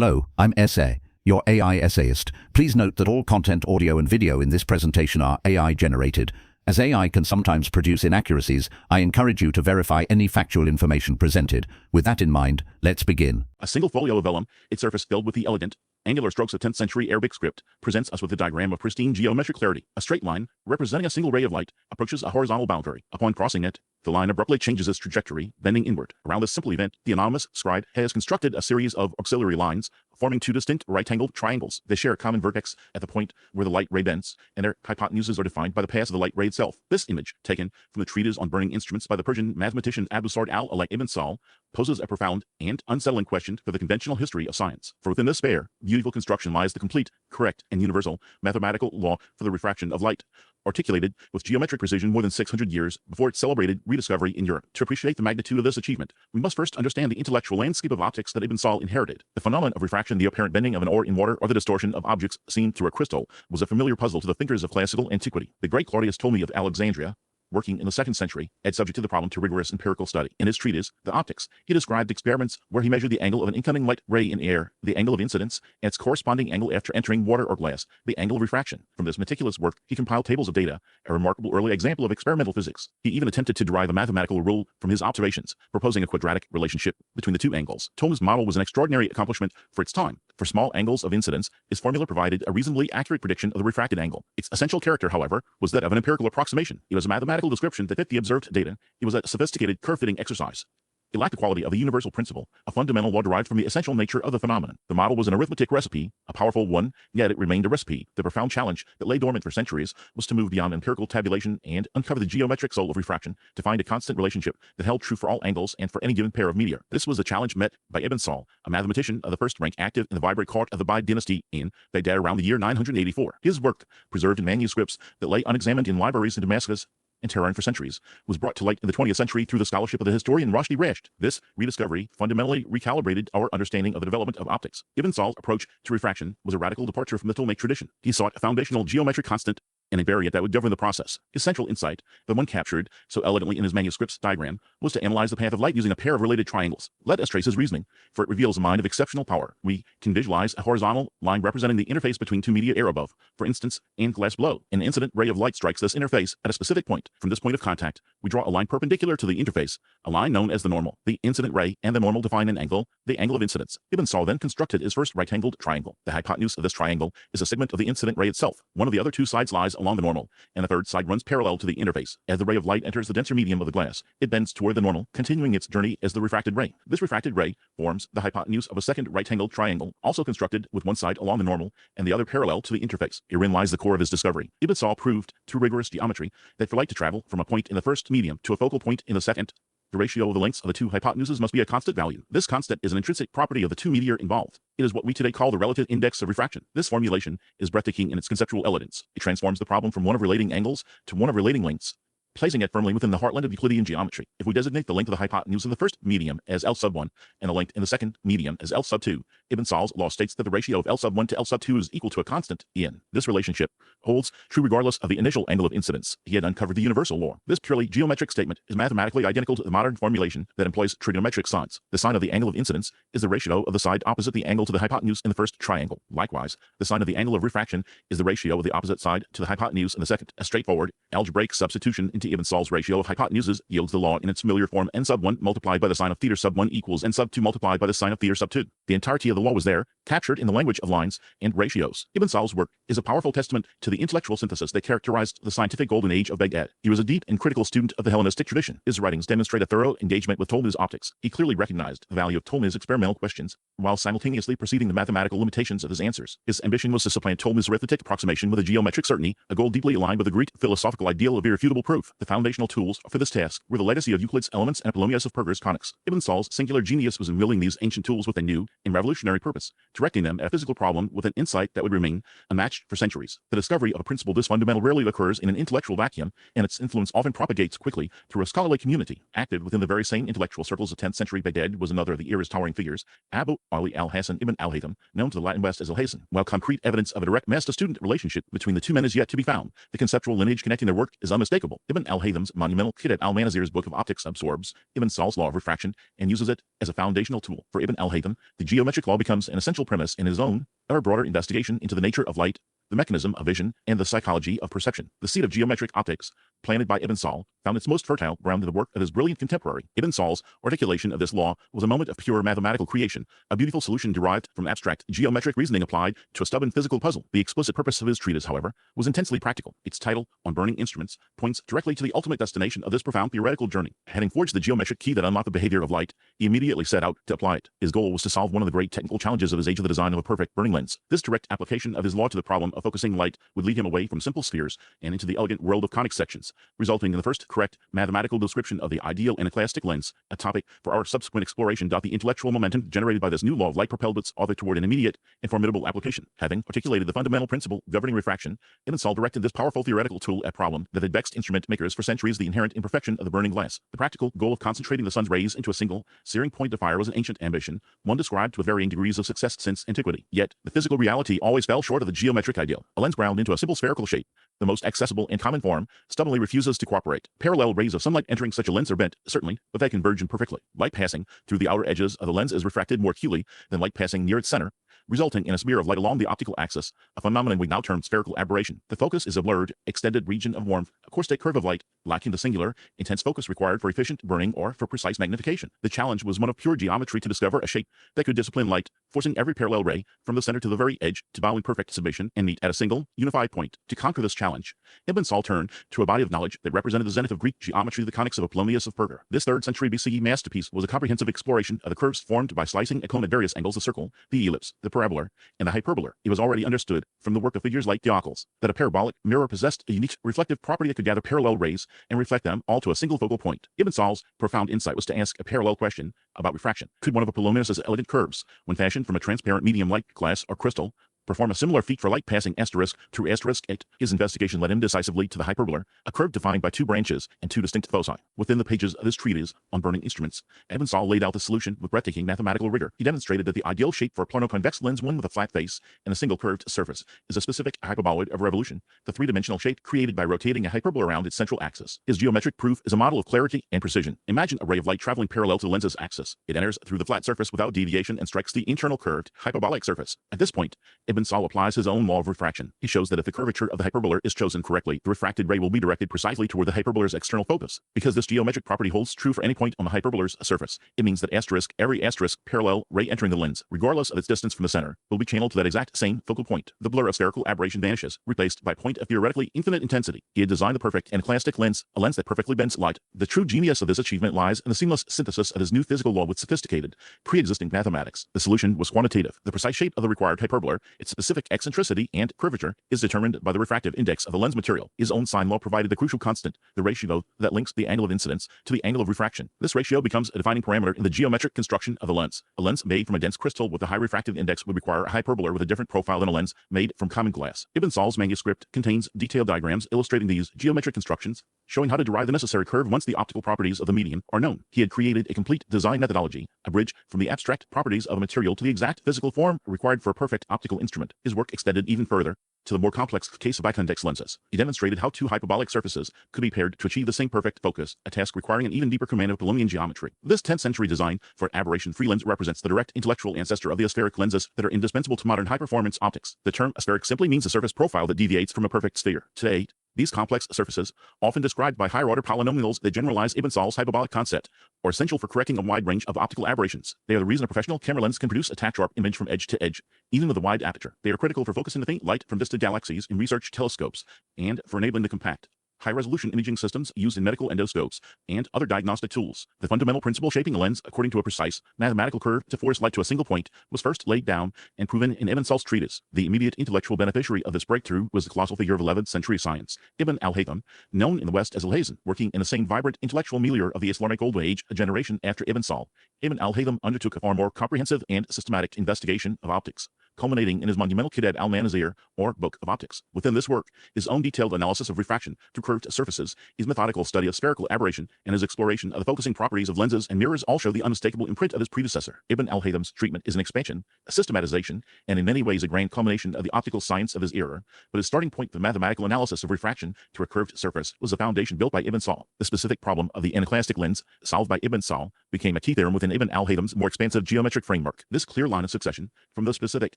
Hello, I'm SA, your AI essayist. Please note that all content, audio and video in this presentation are AI generated. As AI can sometimes produce inaccuracies, I encourage you to verify any factual information presented. With that in mind, let's begin. A single folio of vellum, its surface filled with the elegant, angular strokes of 10th century Arabic script, presents us with a diagram of pristine geometric clarity. A straight line, representing a single ray of light, approaches a horizontal boundary. Upon crossing it, the line abruptly changes its trajectory, bending inward. Around this simple event, the anonymous scribe has constructed a series of auxiliary lines, forming two distinct right-angled triangles. They share a common vertex at the point where the light ray bends, and their hypotenuses are defined by the path of the light ray itself. This image, taken from the treatise on burning instruments by the Persian mathematician ibn Sahl, poses a profound and unsettling question for the conventional history of science. For within this spare, beautiful construction lies the complete, correct, and universal mathematical law for the refraction of light, articulated with geometric precision more than 600 years before its celebrated rediscovery in Europe. To appreciate the magnitude of this achievement, we must first understand the intellectual landscape of optics that Ibn Sahl inherited. The phenomenon of refraction, the apparent bending of an ore in water, or the distortion of objects seen through a crystal, was a familiar puzzle to the thinkers of classical antiquity. The great Claudius Ptolemy of Alexandria, working in the 2nd century, had subjected the problem to rigorous empirical study. In his treatise, The Optics, he described experiments where he measured the angle of an incoming light ray in air, the angle of incidence, and its corresponding angle after entering water or glass, the angle of refraction. From this meticulous work, he compiled tables of data, a remarkable early example of experimental physics. He even attempted to derive a mathematical rule from his observations, proposing a quadratic relationship between the two angles. Ptolemy's model was an extraordinary accomplishment for its time. For small angles of incidence, his formula provided a reasonably accurate prediction of the refracted angle. Its essential character, however, was that of an empirical approximation. It was a mathematical description that fit the observed data. It was a sophisticated curve-fitting exercise. It lacked the quality of a universal principle, a fundamental law derived from the essential nature of the phenomenon. The model was an arithmetic recipe, a powerful one, yet it remained a recipe. The profound challenge that lay dormant for centuries was to move beyond empirical tabulation and uncover the geometric soul of refraction, to find a constant relationship that held true for all angles and for any given pair of meteor. This was the challenge met by Ibn Sahl, a mathematician of the first rank active in the vibrant court of the Buyid dynasty in Baghdad around the year 984. His work, preserved in manuscripts that lay unexamined in libraries in Damascus and Tehran for centuries, was brought to light in the 20th century through the scholarship of the historian Rushdie Rashed. This rediscovery fundamentally recalibrated our understanding of the development of optics. Ibn Sahl's approach to refraction was a radical departure from the Ptolemaic tradition. He sought a foundational geometric constant and a invariant that would govern the process. His central insight, the one captured so elegantly in his manuscript's diagram, was to analyze the path of light using a pair of related triangles. Let us trace his reasoning, for it reveals a mind of exceptional power. We can visualize a horizontal line representing the interface between two media air above, for instance, and glass below. An incident ray of light strikes this interface at a specific point. From this point of contact, we draw a line perpendicular to the interface, a line known as the normal. The incident ray and the normal define an angle, the angle of incidence. Ibn Sahl then constructed his first right-angled triangle. The hypotenuse of this triangle is a segment of the incident ray itself. One of the other two sides lies along the normal, and the third side runs parallel to the interface. As the ray of light enters the denser medium of the glass, it bends toward the normal, continuing its journey as the refracted ray. This refracted ray forms the hypotenuse of a second right-angled triangle, also constructed with one side along the normal and the other parallel to the interface. Herein lies the core of his discovery. Ibn Sahl proved through rigorous geometry that for light to travel from a point in the first medium to a focal point in the second, the ratio of the lengths of the two hypotenuses must be a constant value. This constant is an intrinsic property of the two meteor involved. It is what we today call the relative index of refraction. This formulation is breathtaking in its conceptual elegance. It transforms the problem from one of relating angles to one of relating lengths, placing it firmly within the heartland of Euclidean geometry. If we designate the length of the hypotenuse in the first medium as L sub 1 and the length in the second medium as L sub 2, Ibn Sahl's law states that the ratio of L sub 1 to L sub 2 is equal to a constant En. This relationship holds true regardless of the initial angle of incidence. He had uncovered the universal law. This purely geometric statement is mathematically identical to the modern formulation that employs trigonometric signs. The sign of the angle of incidence is the ratio of the side opposite the angle to the hypotenuse in the first triangle. Likewise, the sign of the angle of refraction is the ratio of the opposite side to the hypotenuse in the second. A straightforward algebraic substitution into Ibn Sahl's ratio of hypotenuses yields the law in its familiar form: n sub 1 multiplied by the sine of theta sub 1 equals n sub 2 multiplied by the sine of theta sub 2. The entirety of the law was there, captured in the language of lines and ratios. Ibn Sahl's work is a powerful testament to the intellectual synthesis that characterized the scientific golden age of Baghdad. He was a deep and critical student of the Hellenistic tradition. His writings demonstrate a thorough engagement with Ptolemy's optics. He clearly recognized the value of Ptolemy's experimental questions, while simultaneously perceiving the mathematical limitations of his answers. His ambition was to supplant Ptolemy's arithmetic approximation with a geometric certainty, a goal deeply aligned with the Greek philosophical ideal of irrefutable proof. The foundational tools for this task were the legacy of Euclid's Elements and Apollonius of Perga's Conics. Ibn Sahl's singular genius was in wielding these ancient tools with a new and revolutionary purpose, directing them at a physical problem with an insight that would remain unmatched for centuries. The discovery of a principle this fundamental rarely occurs in an intellectual vacuum, and its influence often propagates quickly through a scholarly community. Active within the very same intellectual circles of 10th century Baghdad was another of the era's towering figures, Abu Ali Alhazen ibn al-Haytham, known to the Latin West as Alhazen. While concrete evidence of a direct master-student relationship between the two men is yet to be found, the conceptual lineage connecting their work is unmistakable. Ibn al-Haytham's monumental Kitab al-Manazir's book of optics absorbs Ibn Sahl's law of refraction and uses it as a foundational tool. For Ibn al-Haytham, the geometric law Sahl becomes an essential premise in his own, ever broader investigation into the nature of light, the mechanism of vision, and the psychology of perception. The seed of geometric optics, planted by ibn Sahl, found its most fertile ground in the work of his brilliant contemporary. Ibn Sahl's articulation of this law was a moment of pure mathematical creation, a beautiful solution derived from abstract geometric reasoning applied to a stubborn physical puzzle. The explicit purpose of his treatise, however, was intensely practical. Its title, On Burning Instruments, points directly to the ultimate destination of this profound theoretical journey. Having forged the geometric key that unlocked the behavior of light, he immediately set out to apply it. His goal was to solve one of the great technical challenges of his age, of the design of a perfect burning lens. This direct application of his law to the problem of focusing light would lead him away from simple spheres and into the elegant world of conic sections, resulting in the first correct mathematical description of the ideal anaclastic lens, a topic for our subsequent exploration. The intellectual momentum generated by this new law of light propelled its author toward an immediate and formidable application. Having articulated the fundamental principle governing refraction, ibn Sahl directed this powerful theoretical tool at a problem that had vexed instrument makers for centuries: the inherent imperfection of the burning glass. The practical goal of concentrating the sun's rays into a single, searing point of fire was an ancient ambition, one described with varying degrees of success since antiquity. Yet, the physical reality always fell short of the geometric ideal. A lens ground into a simple spherical shape, the most accessible and common form, stubbornly refuses to cooperate. Parallel rays of sunlight entering such a lens are bent, certainly, but they converge imperfectly. Light passing through the outer edges of the lens is refracted more acutely than light passing near its center, resulting in a smear of light along the optical axis, a phenomenon we now term spherical aberration. The focus is a blurred, extended region of warmth, a caustic curve of light, lacking the singular, intense focus required for efficient burning or for precise magnification. The challenge was one of pure geometry to discover a shape that could discipline light, forcing every parallel ray from the center to the very edge to bow in perfect submission and meet at a single, unified point. To conquer this challenge, ibn Sahl turned to a body of knowledge that represented the zenith of Greek geometry, the conics of Apollonius of Perga. This 3rd century BCE masterpiece was a comprehensive exploration of the curves formed by slicing a cone at various angles: the circle, the ellipse, the parabola, and the hyperbola. It was already understood from the work of figures like Theocles that a parabolic mirror possessed a unique reflective property that could gather parallel rays and reflect them all to a single focal point. Ibn Sahl's profound insight was to ask a parallel question about refraction. Could one of Apollonius's elegant curves, when fashioned from a transparent medium like glass or crystal, perform a similar feat for light passing through *8. His investigation led him decisively to the hyperbola, a curve defined by 2 branches and 2 distinct foci. Within the pages of his treatise on burning instruments, ibn Sahl laid out the solution with breathtaking mathematical rigor. He demonstrated that the ideal shape for a plano-convex lens, one with a flat face and a single curved surface, is a specific hyperboloid of revolution, the 3-dimensional shape created by rotating a hyperbola around its central axis. His geometric proof is a model of clarity and precision. Imagine a ray of light traveling parallel to the lens's axis. It enters through the flat surface without deviation and strikes the internal curved hyperbolic surface. At this point, ibn Sahl applies his own law of refraction. He shows that if the curvature of the hyperbola is chosen correctly, the refracted ray will be directed precisely toward the hyperbola's external focus. Because this geometric property holds true for any point on the hyperbola's surface, it means that every parallel ray entering the lens, regardless of its distance from the center, will be channeled to that exact same focal point. The blur of spherical aberration vanishes, replaced by a point of theoretically infinite intensity. He had designed the perfect anaclastic lens, a lens that perfectly bends light. The true genius of this achievement lies in the seamless synthesis of his new physical law with sophisticated, pre-existing mathematics. The solution was quantitative. The precise shape of the required hyperbola, its specific eccentricity and curvature, is determined by the refractive index of the lens material. His own sign law provided the crucial constant, the ratio that links the angle of incidence to the angle of refraction. This ratio becomes a defining parameter in the geometric construction of the lens. A lens made from a dense crystal with a high refractive index would require a hyperbola with a different profile than a lens made from common glass. Ibn Sahl's manuscript contains detailed diagrams illustrating these geometric constructions, showing how to derive the necessary curve once the optical properties of the medium are known. He had created a complete design methodology, a bridge from the abstract properties of a material to the exact physical form required for a perfect optical instrument. His work extended even further to the more complex case of biconvex lenses. He demonstrated how 2 hyperbolic surfaces could be paired to achieve the same perfect focus, a task requiring an even deeper command of Apollonian geometry. This 10th century design for aberration-free lens represents the direct intellectual ancestor of the aspheric lenses that are indispensable to modern high-performance optics. The term aspheric simply means a surface profile that deviates from a perfect sphere. Today, these complex surfaces, often described by higher-order polynomials that generalize ibn Sahl's hyperbolic concept, are essential for correcting a wide range of optical aberrations. They are the reason a professional camera lens can produce a tack-sharp image from edge to edge, even with a wide aperture. They are critical for focusing the faint light from distant galaxies in research telescopes, and for enabling the compact, high-resolution imaging systems used in medical endoscopes and other diagnostic tools. The fundamental principle shaping a lens according to a precise mathematical curve to force light to a single point was first laid down and proven in ibn Sahl's treatise. The immediate intellectual beneficiary of this breakthrough was the colossal figure of 11th century science, Ibn al-Haytham, known in the West as Alhazen, working in the same vibrant intellectual milieu of the Islamic Golden Age a generation after ibn Sahl. Ibn al-Haytham undertook a far more comprehensive and systematic investigation of optics. culminating in his monumental Kitab al-Manazir, or Book of Optics. Within this work, his own detailed analysis of refraction through curved surfaces, his methodical study of spherical aberration, and his exploration of the focusing properties of lenses and mirrors all show the unmistakable imprint of his predecessor. Ibn al-Haytham's treatment is an expansion, a systematization, and in many ways a grand culmination of the optical science of his era, but his starting point, the mathematical analysis of refraction through a curved surface, was the foundation built by ibn Sahl. The specific problem of the anaclastic lens, solved by ibn Sahl, became a key theorem within Ibn al-Haytham's more expansive geometric framework. This clear line of succession, from the specific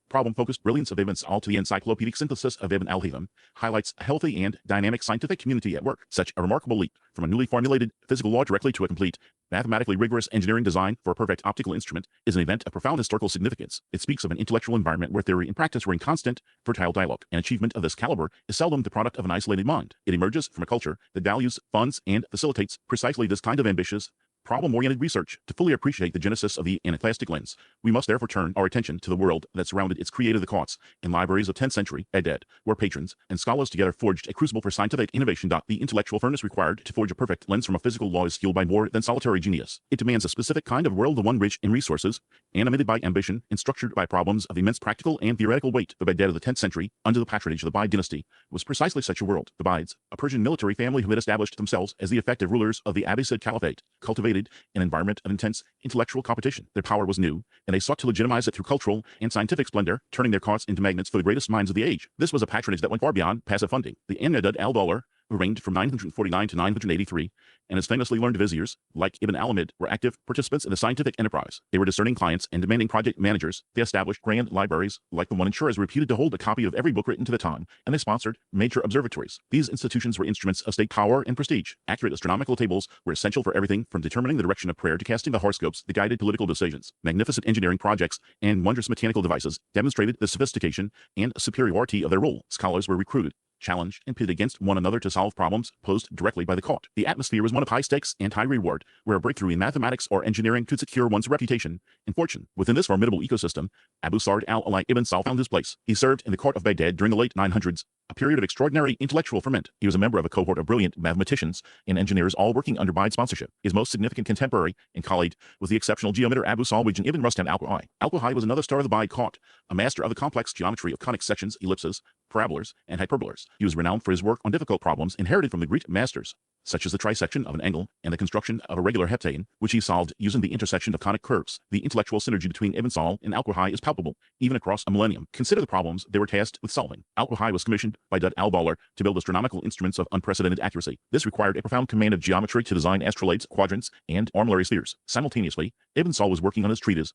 problem-focused brilliance of ibn Sahl to the encyclopedic synthesis of Ibn al-Haytham, highlights a healthy and dynamic scientific community at work. Such a remarkable leap from a newly formulated physical law directly to a complete, mathematically rigorous engineering design for a perfect optical instrument is an event of profound historical significance. It speaks of an intellectual environment where theory and practice were in constant, fertile dialogue. An achievement of this caliber is seldom the product of an isolated mind. It emerges from a culture that values, funds, and facilitates precisely this kind of ambitious, problem-oriented research. To fully appreciate the genesis of the anaclastic lens, we must therefore turn our attention to the world that surrounded its creator, the courts and libraries of 10th century Baghdad, where patrons and scholars together forged a crucible for scientific innovation. The intellectual furnace required to forge a perfect lens from a physical law is fueled by more than solitary genius. It demands a specific kind of world, the one rich in resources, animated by ambition, and structured by problems of immense practical and theoretical weight. The Baghdad of the 10th century, under the patronage of the Buyid dynasty, was precisely such a world. The Buyids, a Persian military family who had established themselves as the effective rulers of the Abbasid Caliphate, cultivated an environment of intense intellectual competition. Their power was new, and they sought to legitimize it through cultural and scientific splendor, turning their courts into magnets for the greatest minds of the age. This was a patronage that went far beyond passive funding. The Amnadud al-Dawlar, who reigned from 949 to 983, and his famously learned viziers, like Ibn al-Amid, were active participants in the scientific enterprise. They were discerning clients and demanding project managers. They established grand libraries, like the one in Shur, reputed to hold a copy of every book written to the time, and they sponsored major observatories. These institutions were instruments of state power and prestige. Accurate astronomical tables were essential for everything from determining the direction of prayer to casting the horoscopes that guided political decisions. Magnificent engineering projects and wondrous mechanical devices demonstrated the sophistication and superiority of their role. Scholars were recruited, challenged, and pitted against one another to solve problems posed directly by the court. The atmosphere was one of high stakes and high reward, where a breakthrough in mathematics or engineering could secure one's reputation and fortune. Within this formidable ecosystem, Abu Sa'd al-Ali ibn Sahl found his place. He served in the court of Baghdad during the late 900s, a period of extraordinary intellectual ferment. He was a member of a cohort of brilliant mathematicians and engineers, all working under Buyid sponsorship. His most significant contemporary and colleague was the exceptional geometer Abu Salwij ibn Rustam al-Quhai. Al-Quhai was another star of the Buyid court, a master of the complex geometry of conic sections, ellipses, parabolas, and hyperbolas. He was renowned for his work on difficult problems inherited from the Greek masters, such as the trisection of an angle and the construction of a regular heptane, which he solved using the intersection of conic curves. The intellectual synergy between Ibn Sahl and al-Quhai is palpable, even across a millennium. Consider the problems they were tasked with solving. Al-Quhai was commissioned by Dud al-Dawlar to build astronomical instruments of unprecedented accuracy. This required a profound command of geometry to design astrolabes, quadrants, and armillary spheres. Simultaneously, Ibn Sahl was working on his treatise,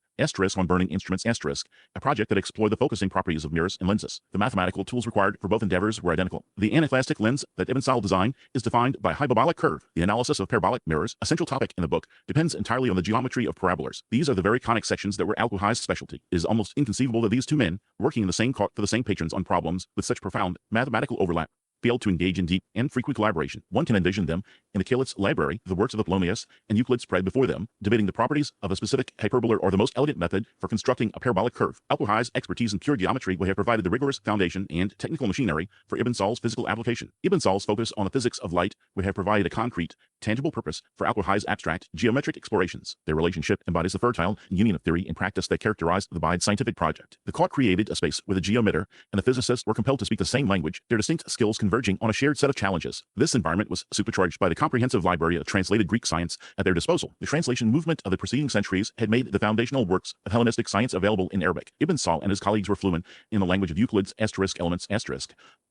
on burning instruments, a project that explored the focusing properties of mirrors and lenses. The mathematical tools required for both endeavors were identical. The anaclastic lens that Ibn Sahl designed is defined by hyperbolic curve. The analysis of parabolic mirrors, a central topic in the book, depends entirely on the geometry of parabolas. These are the very conic sections that were al-Quhai's specialty. It is almost inconceivable that these two men, working in the same court for the same patrons on problems with such profound mathematical overlap, failed to engage in deep and frequent collaboration. One can envision them in the Caliph's library, the works of Apollonius and Euclid spread before them, debating the properties of a specific hyperbola or the most elegant method for constructing a parabolic curve. Al-Quhai's expertise in pure geometry would have provided the rigorous foundation and technical machinery for Ibn Sahl's physical application. Ibn Sahl's focus on the physics of light would have provided a concrete, tangible purpose for Al-Quhai's abstract geometric explorations. Their relationship embodies the fertile union of theory and practice that characterized the Buyid scientific project. The court created a space where the geometer and the physicist were compelled to speak the same language, their distinct skills converging on a shared set of challenges. This environment was supercharged by the comprehensive library of translated Greek science at their disposal. The translation movement of the preceding centuries had made the foundational works of Hellenistic science available in Arabic. Ibn Sahl and his colleagues were fluent in the language of Euclid's elements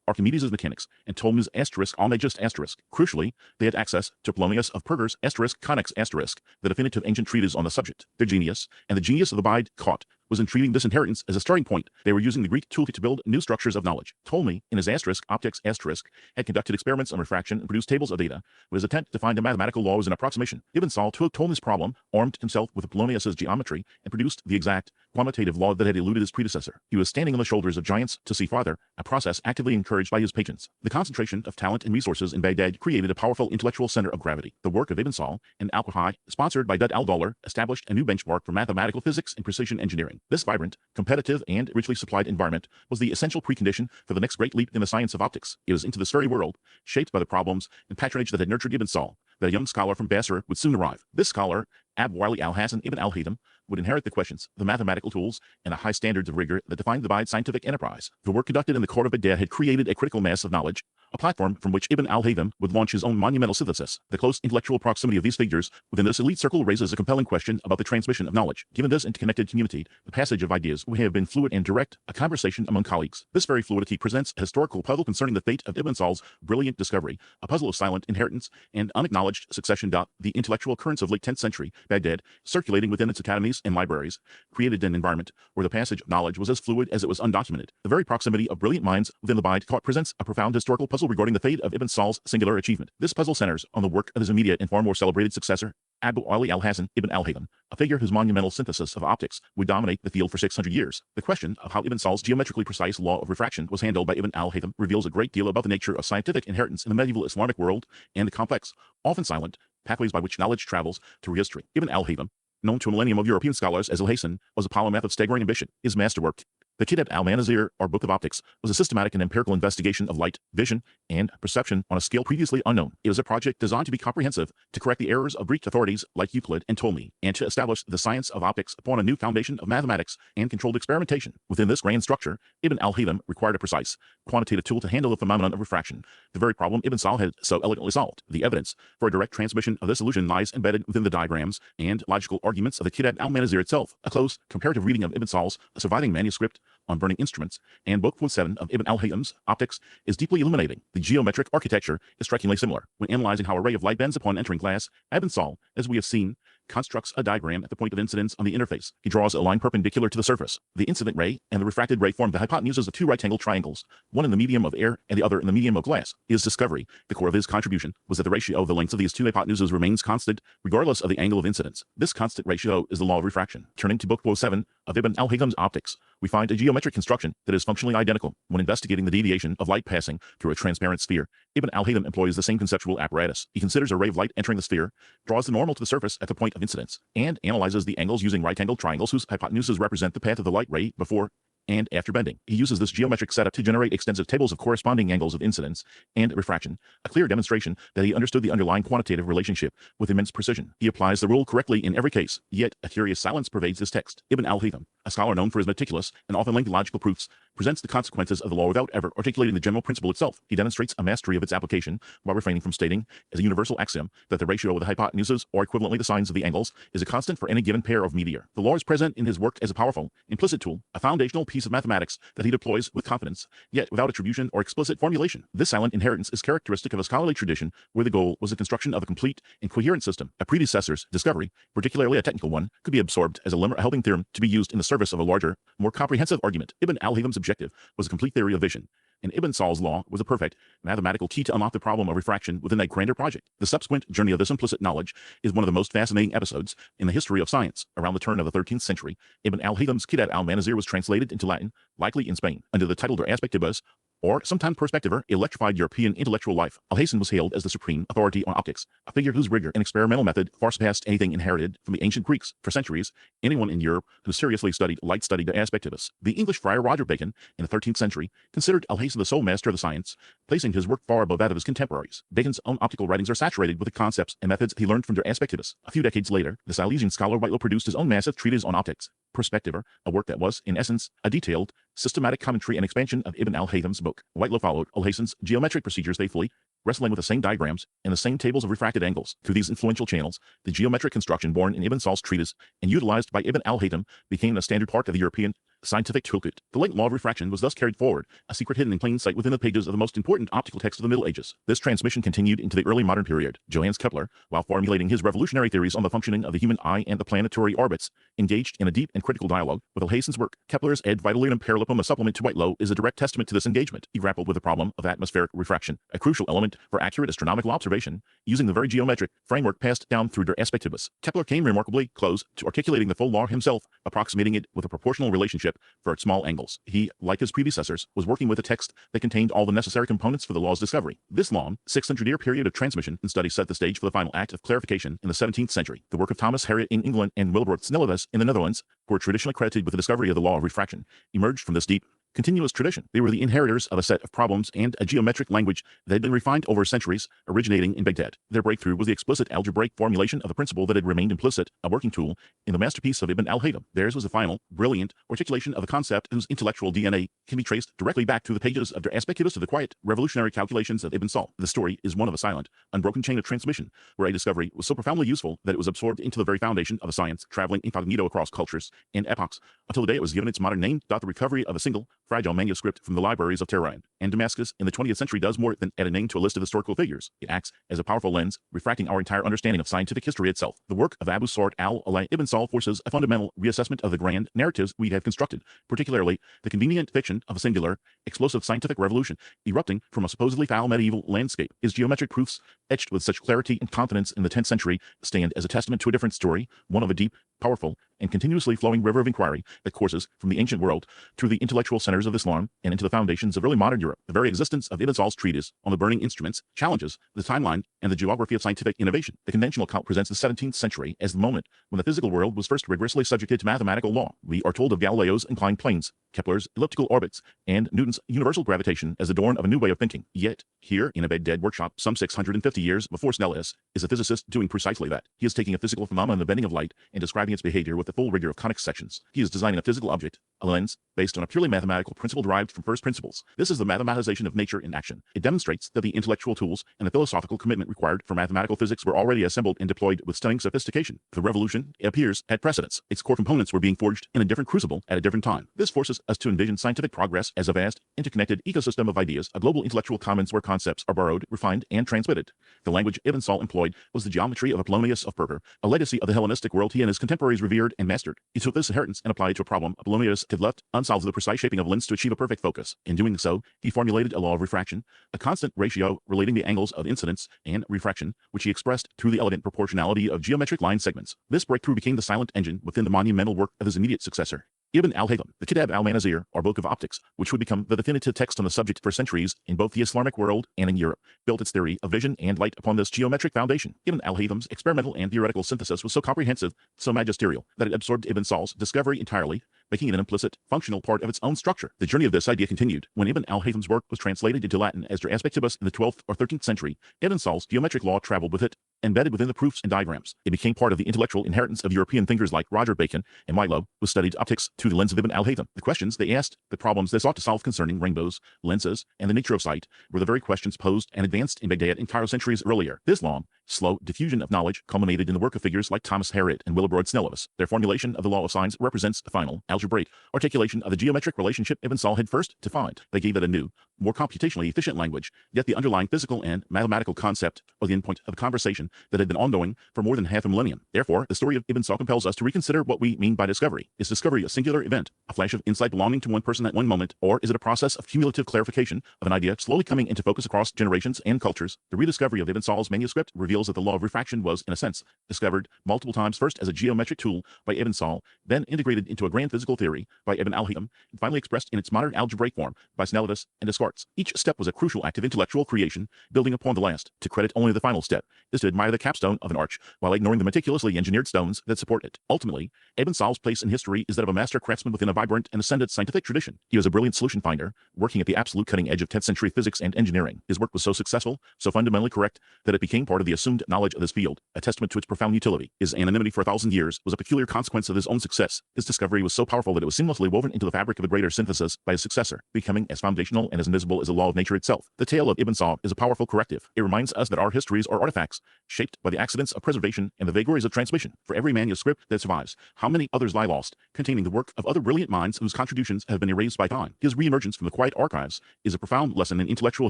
Archimedes' mechanics, and Ptolemy's Almagest *. Crucially, they had access to Polonius of Perga's Conic's the definitive ancient treatise on the subject. Their genius, and the genius of the Buyid court, was in treating this inheritance as a starting point. They were using the Greek toolkit to build new structures of knowledge. Ptolemy, in his optics had conducted experiments on refraction and produced tables of data, with his attempt to find a mathematical law was an approximation. Ibn Sahl took Ptolemy's problem, armed himself with Polonius's geometry, and produced the exact quantitative law that had eluded his predecessor. He was standing on the shoulders of giants to see farther, a process actively encouraged by his patrons. The concentration of talent and resources in Baghdad created a powerful intellectual center of gravity. The work of Ibn Sahl and al-Quhai, sponsored by Dud al-Dawlar, established a new benchmark for mathematical physics and precision engineering. This vibrant, competitive, and richly supplied environment was the essential precondition for the next great leap in the science of optics. It was into this very world, shaped by the problems and patronage that had nurtured Ibn Sahl, that a young scholar from Basra would soon arrive. This scholar, Abu Alhazen ibn al-Haytham, would inherit the questions, the mathematical tools, and the high standards of rigor that defined the Ba'id scientific enterprise. The work conducted in the court of Baghdad had created a critical mass of knowledge, a platform from which Ibn al-Haytham would launch his own monumental synthesis. The close intellectual proximity of these figures within this elite circle raises a compelling question about the transmission of knowledge. Given this interconnected community, the passage of ideas would have been fluid and direct, a conversation among colleagues. This very fluidity presents a historical puzzle concerning the fate of Ibn Sahl's brilliant discovery, a puzzle of silent inheritance and unacknowledged succession. The intellectual currents of late 10th century Baghdad, circulating within its academies and libraries, created an environment where the passage of knowledge was as fluid as it was undocumented. The very proximity of brilliant minds within the Ba'id court presents a profound historical puzzle regarding the fate of Ibn Sahl's singular achievement. This puzzle centers on the work of his immediate and far more celebrated successor, Abu Ali Alhazen ibn al-Haytham, a figure whose monumental synthesis of optics would dominate the field for 600 years. The question of how Ibn Sahl's geometrically precise law of refraction was handled by Ibn al-Haytham reveals a great deal about the nature of scientific inheritance in the medieval Islamic world and the complex, often silent, pathways by which knowledge travels through history. Ibn al-Haytham, known to a millennium of European scholars as Alhazen, was a polymath of staggering ambition. His masterwork, the Kitab al-Manazir, or Book of Optics, was a systematic and empirical investigation of light, vision, and perception on a scale previously unknown. It was a project designed to be comprehensive, to correct the errors of Greek authorities like Euclid and Ptolemy, and to establish the science of optics upon a new foundation of mathematics and controlled experimentation. Within this grand structure, Ibn al-Haytham required a precise, quantitative tool to handle the phenomenon of refraction, the very problem Ibn Sahl had so elegantly solved. The evidence for a direct transmission of this illusion lies embedded within the diagrams and logical arguments of the Kitab al-Manazir itself. A close, comparative reading of Ibn Sahl's surviving manuscript on burning instruments and Book 7 of Ibn al-Haytham's Optics is deeply illuminating. The geometric architecture is strikingly similar. When analyzing how a ray of light bends upon entering glass, Ibn Sahl, as we have seen, constructs a diagram at the point of incidence on the interface. He draws a line perpendicular to the surface. The incident ray and the refracted ray form the hypotenuses of two right-angled triangles, one in the medium of air and the other in the medium of glass. His discovery, the core of his contribution, was that the ratio of the lengths of these two hypotenuses remains constant, regardless of the angle of incidence. This constant ratio is the law of refraction. Turning to Book 7 of Ibn al-Haytham's Optics, we find a geometric construction that is functionally identical. When investigating the deviation of light passing through a transparent sphere, Ibn al-Haytham employs the same conceptual apparatus. He considers a ray of light entering the sphere, draws the normal to the surface at the point of incidence, and analyzes the angles using right-angled triangles whose hypotenuses represent the path of the light ray before and after bending. He uses this geometric setup to generate extensive tables of corresponding angles of incidence and refraction, a clear demonstration that he understood the underlying quantitative relationship with immense precision. He applies the rule correctly in every case, yet a curious silence pervades his text. Ibn al-Haytham, a scholar known for his meticulous and often lengthy logical proofs, presents the consequences of the law without ever articulating the general principle itself. He demonstrates a mastery of its application while refraining from stating, as a universal axiom, that the ratio of the hypotenuses, or equivalently the sines of the angles, is a constant for any given pair of meteor. The law is present in his work as a powerful, implicit tool, a foundational piece of mathematics that he deploys with confidence, yet without attribution or explicit formulation. This silent inheritance is characteristic of a scholarly tradition where the goal was the construction of a complete and coherent system. A predecessor's discovery, particularly a technical one, could be absorbed as a helping theorem to be used in the service of a larger, more comprehensive argument. Ibn al-Haytham's objective was a complete theory of vision, and Ibn Sahl's law was a perfect mathematical key to unlock the problem of refraction within a grander project. The subsequent journey of this implicit knowledge is one of the most fascinating episodes in the history of science. Around the turn of the 13th century, Ibn al-Haytham's Kitab al-Manazir was translated into Latin, likely in Spain, under the title De Aspectibus, or sometimes Perspectiva, electrified European intellectual life. Alhazen was hailed as the supreme authority on optics, a figure whose rigor and experimental method far surpassed anything inherited from the ancient Greeks. For centuries, anyone in Europe who seriously studied light studied De Aspectibus. The English friar Roger Bacon, in the 13th century, considered Alhazen the sole master of the science, placing his work far above that of his contemporaries. Bacon's own optical writings are saturated with the concepts and methods he learned from De Aspectibus. A few decades later, the Silesian scholar Whitelaw produced his own massive treatise on optics, Perspectiva, a work that was, in essence, a detailed, systematic commentary and expansion of Ibn al-Haytham's book. Whitelaw followed Alhazen's geometric procedures faithfully, wrestling with the same diagrams and the same tables of refracted angles. Through these influential channels, the geometric construction born in Ibn Sahl's treatise and utilized by Ibn al-Haytham became a standard part of the European scientific toolkit. The late law of refraction was thus carried forward, a secret hidden in plain sight within the pages of the most important optical text of the Middle Ages. This transmission continued into the early modern period. Johannes Kepler, while formulating his revolutionary theories on the functioning of the human eye and the planetary orbits, engaged in a deep and critical dialogue with Alhazen's work. Kepler's Ad Vitalium Paralipum, a supplement to Whitelaw, is a direct testament to this engagement. He grappled with the problem of atmospheric refraction, a crucial element for accurate astronomical observation, using the very geometric framework passed down through Der Aspectibus. Kepler came remarkably close to articulating the full law himself, approximating it with a proportional relationship for its small angles. He, like his predecessors, was working with a text that contained all the necessary components for the law's discovery. This long, 600-year period of transmission and study set the stage for the final act of clarification in the 17th century. The work of Thomas Harriot in England and Wilbrord Snell in the Netherlands, who are traditionally credited with the discovery of the law of refraction, emerged from this deep, continuous tradition. They were the inheritors of a set of problems and a geometric language that had been refined over centuries, originating in Baghdad. Their breakthrough was the explicit algebraic formulation of the principle that had remained implicit, a working tool, in the masterpiece of ibn al-Haytham. Theirs was the final, brilliant articulation of a concept whose intellectual DNA can be traced directly back through the pages of der Aspectibus to the quiet, revolutionary calculations of ibn Sahl. The story is one of a silent, unbroken chain of transmission, where a discovery was so profoundly useful that it was absorbed into the very foundation of a science, traveling incognito across cultures and epochs, until the day it was given its modern name. The recovery of a single, fragile manuscript from the libraries of Tehran and Damascus in the 20th century does more than add a name to a list of historical figures. It acts as a powerful lens, refracting our entire understanding of scientific history itself. The work of Abu Sa'd al-Alai ibn Sahl forces a fundamental reassessment of the grand narratives we have constructed, particularly the convenient fiction of a singular, explosive scientific revolution erupting from a supposedly foul medieval landscape. His geometric proofs, etched with such clarity and confidence in the 10th century, stand as a testament to a different story, one of a deep, powerful, and continuously flowing river of inquiry that courses from the ancient world through the intellectual centers of Islam and into the foundations of early modern Europe. The very existence of ibn Sahl's treatise on the burning instruments challenges the timeline and the geography of scientific innovation. The conventional account presents the 17th century as the moment when the physical world was first rigorously subjected to mathematical law. We are told of Galileo's inclined planes, Kepler's elliptical orbits, and Newton's universal gravitation as the dawn of a new way of thinking. Yet, here in a Baghdad workshop some 650 years before Snell is a physicist doing precisely that. He is taking a physical phenomenon, the bending of light, and describing its behavior with the full rigor of Conic sections. He is designing a physical object, a lens, based on a purely mathematical principle derived from first principles. This is the mathematization of nature in action. It demonstrates that the intellectual tools and the philosophical commitment required for mathematical physics were already assembled and deployed with stunning sophistication. The revolution, it appears, had precedence. Its core components were being forged in a different crucible at a different time. This forces us to envision scientific progress as a vast, interconnected ecosystem of ideas, a global intellectual commons where concepts are borrowed, refined, and transmitted. The language ibn Sahl employed was the geometry of Apollonius of Perga, a legacy of the Hellenistic world he and his contemporaries revered and mastered. He took this inheritance and applied it to a problem Apollonius had left unsolved: the precise shaping of a lens to achieve a perfect focus. In doing so, he formulated a law of refraction, a constant ratio relating the angles of incidence and refraction, which he expressed through the elegant proportionality of geometric line segments. This breakthrough became the silent engine within the monumental work of his immediate successor, Ibn al-Haytham, the Kitab al-Manazir, or Book of Optics, which would become the definitive text on the subject for centuries in both the Islamic world and in Europe, built its theory of vision and light upon this geometric foundation. Ibn al-Haytham's experimental and theoretical synthesis was so comprehensive, so magisterial, that it absorbed ibn Sahl's discovery entirely, making it an implicit, functional part of its own structure. The journey of this idea continued. When Ibn al-Haytham's work was translated into Latin as der Aspectibus in the 12th or 13th century, ibn Sahl's geometric law traveled with it, embedded within the proofs and diagrams. It became part of the intellectual inheritance of European thinkers like Roger Bacon and Milo, who studied optics through the lens of Ibn al-Haytham. The questions they asked, the problems they sought to solve concerning rainbows, lenses, and the nature of sight were the very questions posed and advanced in Baghdad and Cairo centuries earlier. This long, slow diffusion of knowledge culminated in the work of figures like Thomas Harriot and Willibrord Snell. Their formulation of the law of signs represents the final, algebraic articulation of the geometric relationship Ibn Sahl had first defined. They gave it a new, more computationally efficient language, yet the underlying physical and mathematical concept or the endpoint of a conversation that had been ongoing for more than half a millennium. Therefore, the story of Ibn Sahl compels us to reconsider what we mean by discovery. Is discovery a singular event, a flash of insight belonging to one person at one moment, or is it a process of cumulative clarification of an idea slowly coming into focus across generations and cultures? The rediscovery of Ibn Sahl's manuscript reveals that the law of refraction was, in a sense, discovered multiple times, first as a geometric tool by Ibn Sahl, then integrated into a grand physical theory by Ibn al-Haytham, and finally expressed in its modern algebraic form by Snell and Descartes. Each step was a crucial act of intellectual creation, building upon the last. To credit only the final step is to admire the capstone of an arch, while ignoring the meticulously engineered stones that support it. Ultimately, Ibn Sahl's place in history is that of a master craftsman within a vibrant and ascendant scientific tradition. He was a brilliant solution finder, working at the absolute cutting edge of 10th century physics and engineering. His work was so successful, so fundamentally correct, that it became part of the assumed knowledge of this field, a testament to its profound utility. His anonymity for 1,000 years was a peculiar consequence of his own success. His discovery was so powerful that it was seamlessly woven into the fabric of a greater synthesis by his successor, becoming as foundational and as invisible as the law of nature itself. The tale of Ibn Sahl is a powerful corrective. It reminds us that our histories are artifacts, shaped by the accidents of preservation and the vagaries of transmission. For every manuscript that survives, how many others lie lost, containing the work of other brilliant minds whose contributions have been erased by time? His reemergence from the quiet archives is a profound lesson in intellectual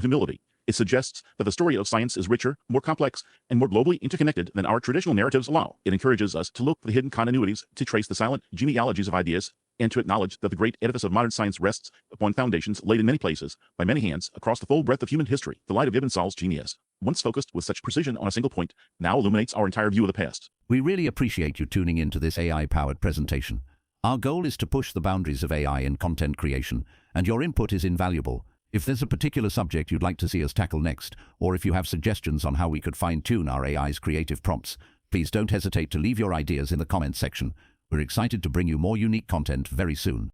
humility. It suggests that the story of science is richer, more complex, and more globally interconnected than our traditional narratives allow. It encourages us to look for the hidden continuities, to trace the silent genealogies of ideas, and to acknowledge that the great edifice of modern science rests upon foundations laid in many places, by many hands, across the full breadth of human history. The light of Ibn Sahl's genius, once focused with such precision on a single point, now illuminates our entire view of the past. We really appreciate you tuning into this AI-powered presentation. Our goal is to push the boundaries of AI in content creation, and your input is invaluable. If there's a particular subject you'd like to see us tackle next, or if you have suggestions on how we could fine-tune our AI's creative prompts, please don't hesitate to leave your ideas in the comments section. We're excited to bring you more unique content very soon.